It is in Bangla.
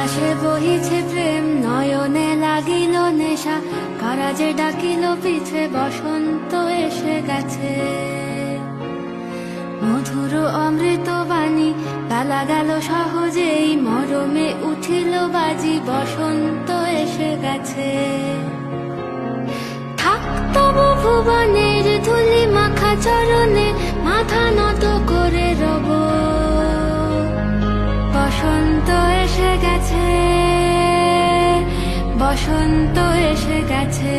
বাতাসে বহিছে প্রেম, নয়নে লাগিল নেশা, কারা যে ডাকিল পিছে, বসন্ত এসে গেছে। মধুর অমৃত বাণী, বেলা গেল সহজেই, মরমে উঠিল বাজি, বসন্ত এসে গেছে। থাক তবু ভুবনের ধুলি মাখা চরণে, মাথা নত করে রব, বসন্ত এসে গেছে, বসন্ত এসে গেছে।